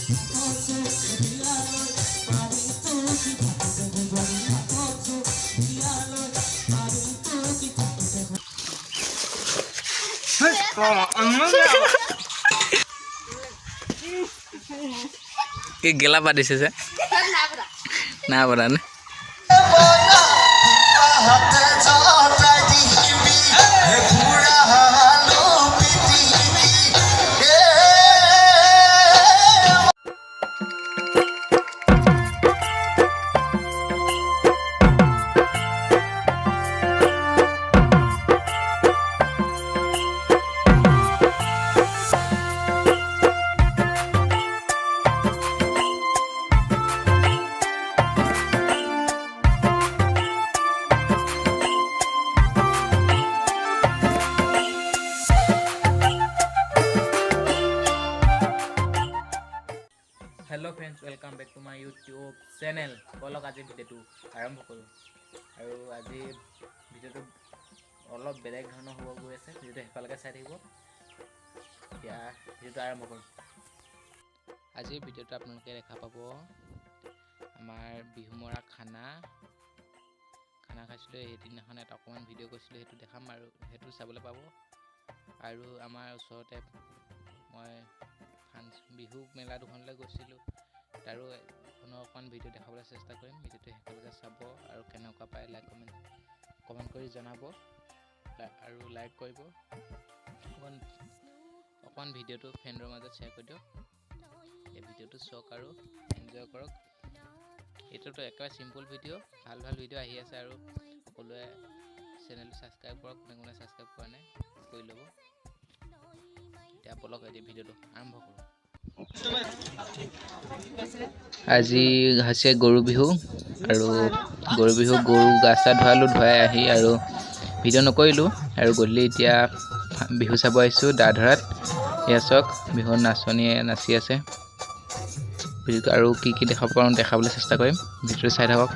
কি গেলা পা দিছে যে না বৰা নে hello friends welcome back to my YouTube channel बोलक आज भिडिओ आरम्भ करूँ और आज भिडिओ अलग बेलेग धरण हो गई है भिडिओ हेफालके चाई थी भिडिओ आरम्भ करूँ आज भिडिओ आपलोके देखा पाब आमार बिहु मरा खाना खाइছিলোঁ সেইদিনাখন এটা অকমান ভিডিও কৰিছিলোঁ সেইটো দেখাম আৰু সেইটো চাবলৈ পাব আৰু আমাৰ ওচৰতে মই বিহু মেলা দুখনলৈ গৈছিলোঁ তাৰো অকমান ভিডিও দেখাবলৈ চেষ্টা কৰিম ভিডিওটো হেকলৈকে চাব আৰু কেনেকুৱা পায় কমেন্ট কৰি জনাব আৰু লাইক কৰিব অকমান ভিডিওটো ফ্ৰেণ্ডৰ মাজত শ্বেয়াৰ কৰি দিয়ক এই ভিডিওটো চাওক আৰু এনজয় কৰক এটোটো একেবাৰে সিম্পল ভিডিও ভাল ভিডিও আহি আছে আৰু সকলোৱে চেনেলটো সাবস্ক্ৰাইব কৰক কোনে সাবস্ক্ৰাইব কৰা নাই কৰি ল'ব এতিয়া বলক এই ভিডিওটো আৰম্ভ কৰোঁ আজি হৈছে গৰু বিহু আৰু গৰু গা চা ধুৱালোঁ ধুৱাই আহি আৰু ভিডিও নকৰিলোঁ আৰু গধূলি এতিয়া বিহু চাব আহিছোঁ দা ধৰাত এয়া চাওক বিহুৰ নাচনীয়ে নাচি আছে আৰু কি দেখাব পাৰোঁ দেখাবলৈ চেষ্টা কৰিম ভিডিওটো চাই থাকক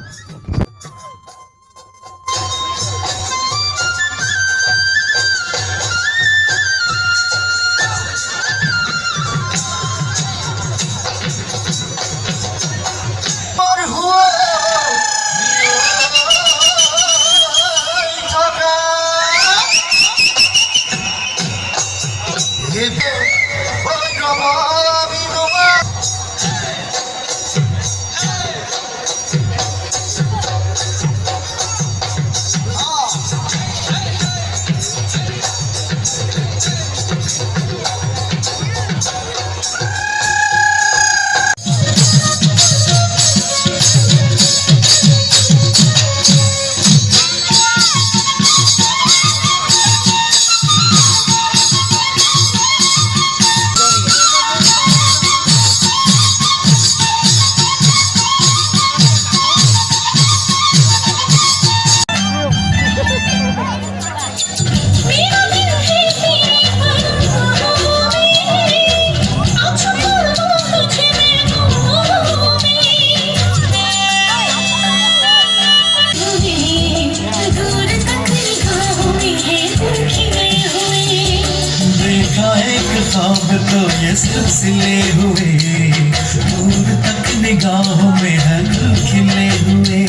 तो ये सिलसिले हुए दूर तक निगाहों में है खिले हुए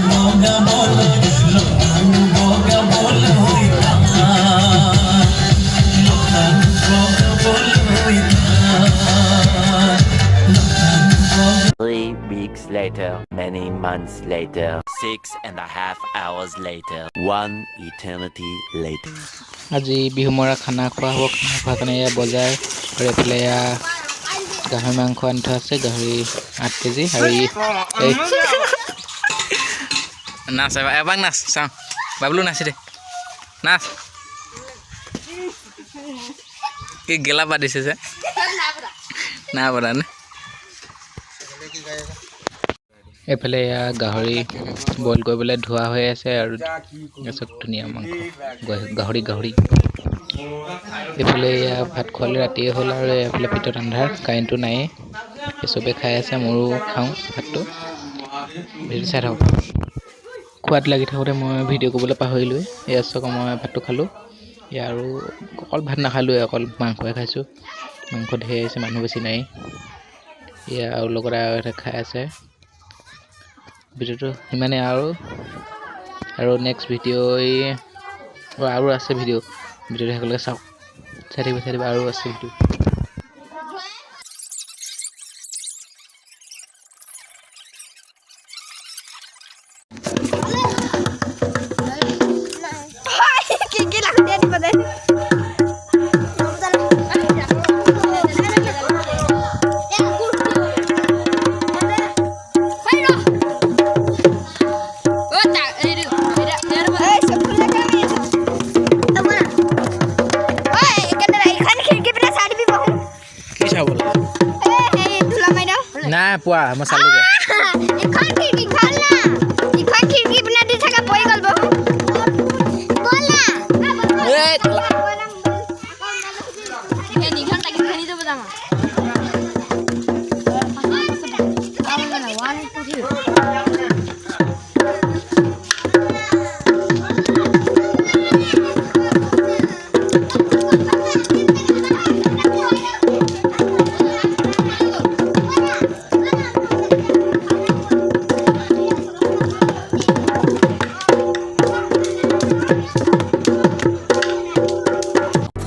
बोगा बोलो बोगा बोलो 3 weeks later, many months later, 6.5 hours later, 1 eternity later. আজি বিহু মৰা খানা খোৱা হ'ব খানা খোৱা কাৰণে এয়া বজাৰ আৰু এফালে এয়া গাহৰি মাংস আনি থোৱা আছে গাহৰি 8 কেজি আৰু এই নাচ এবাক নাচ চাওঁ বাবলু নাচি দে নাচ কি গেলা পা দিছে যে না বৰা নে এফালে এয়া গাহৰি বইল কৰিবলৈ ধোৱা হৈ আছে আৰু গেছত ধুনীয়া মাংস গাহৰি এফালে এয়া ভাত খোৱালে ৰাতিয়ে হ'ল আৰু এফালে ভিতৰত আন্ধাৰ কাৰেণ্টটো নাই চবে খাই আছে মোৰো খাওঁ ভাতটো ভিডিঅ' চাই থাকক খোৱাত লাগি থাকোঁতে মই ভিডিঅ' কৰিবলৈ পাহৰিলোৱে এয়া চাওক মই ভাতটো খালোঁ এয়া আৰু অকল ভাত নাখালোৱে অকল মাংসহে খাইছোঁ মাংস ধেৰ আছে, মানুহ বেছি নাই। এয়া আৰু লগত আৰু এটা খাই আছে। ভিডিঅ'টো সিমানে আৰু নেক্সট ভিডিঅ' আৰু আছে ভিডিঅ'টো সকলোকে চাওক, চাই থাকিব আৰু আছে ভিডিঅ'। কি চাবলৈ নাই পোৱা, মই চালোগে।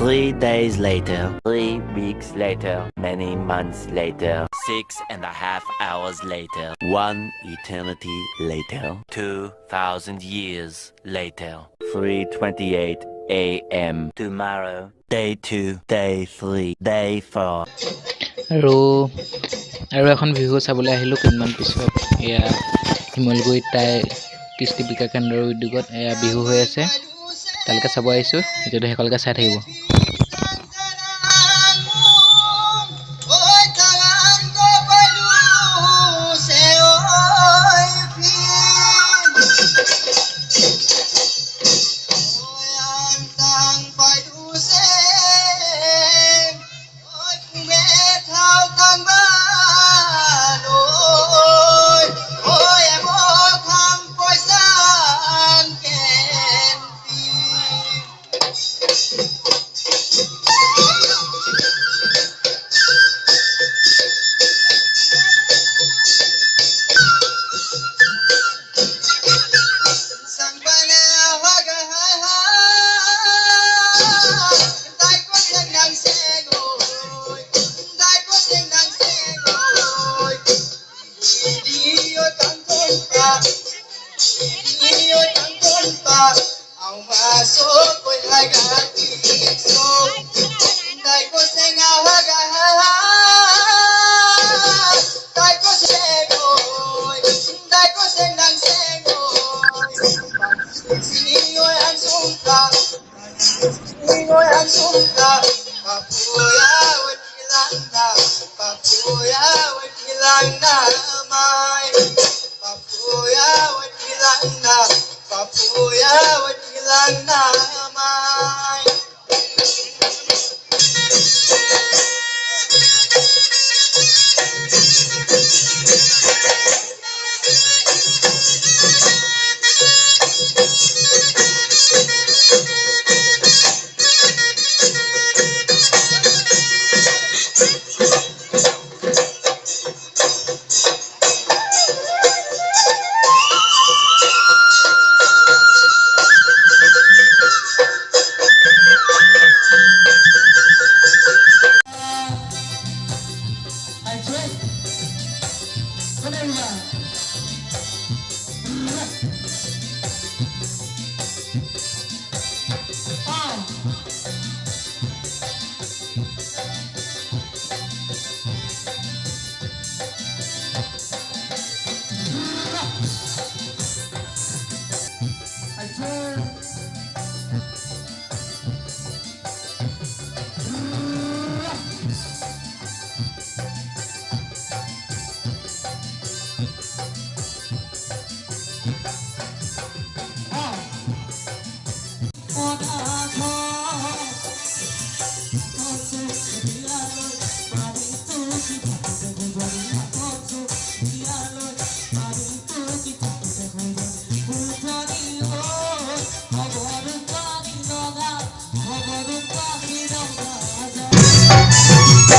Three days later, 3 weeks later, many months later, 6.5 hours later, 1 eternity later, 2,000 years later, 3:28 a.m. tomorrow, day 2, day 3, day 4. আৰু এখন বিহু চাবলৈ আহিলোঁ কেইদিনমান পিছত। এয়া শিমলুগুৰিত কৃষ্টি বিকাশ কেন্দ্ৰৰ উদ্যোগত এয়া বিহু হৈ আছে, তালৈকে চাব আহিছোঁ। ভিডিঅ'টো সকলোকে চাই থাকিব।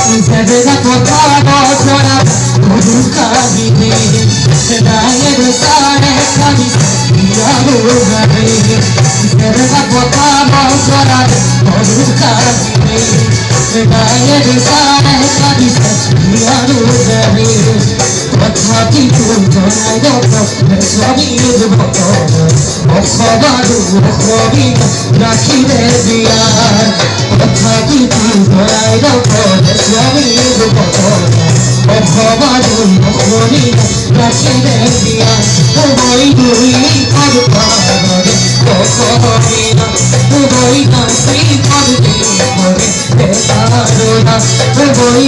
Será tocado sola, nunca vive. Daer sare kadi, ya lugare. Será tocado sola, nunca vive. Daer sare kadi, ya lugare. Pathati tu janai dokto, swabi udbokto. Okhobadu okhobi, rakhi de diya. Pathati tu janai dokto, swabi udbokto. Okhobadu okhobi, rakhi de diya. Boi dui adpagare, okhobi na. Boi dansi adde kore, betarona. Boi